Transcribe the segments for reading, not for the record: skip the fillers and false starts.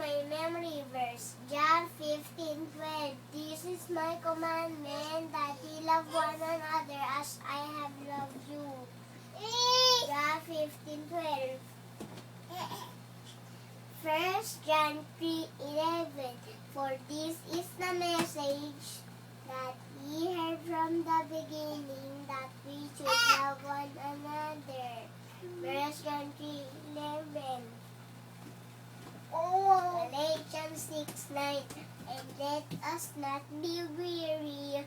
my memory verse, John 15:12. This is my commandment, that ye love one another as I have loved you. John 15:12. 1 John 3:11. For this is the message that ye heard from the beginning, that we should love one another. 1 John 3:11. Galatians 6:9. And let us not be weary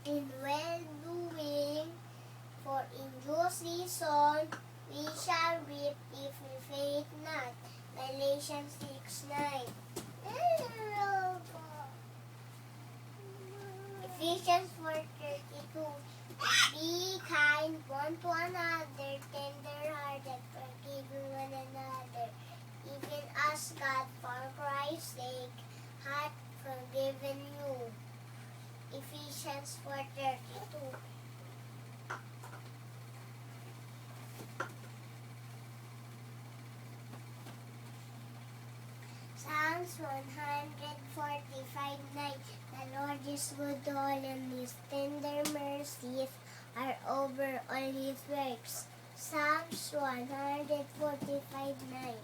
in well-doing, for in due season we shall reap if we faint not. Galatians 6:9. Ephesians 4:32. Be kind one to another, tender-hearted, forgiving one another, even as God, for Christ's sake, hath forgiven you. Ephesians 4:32. Psalms 145:9. The Lord is good to all, and His tender mercies are over all His works. Psalms 145:9.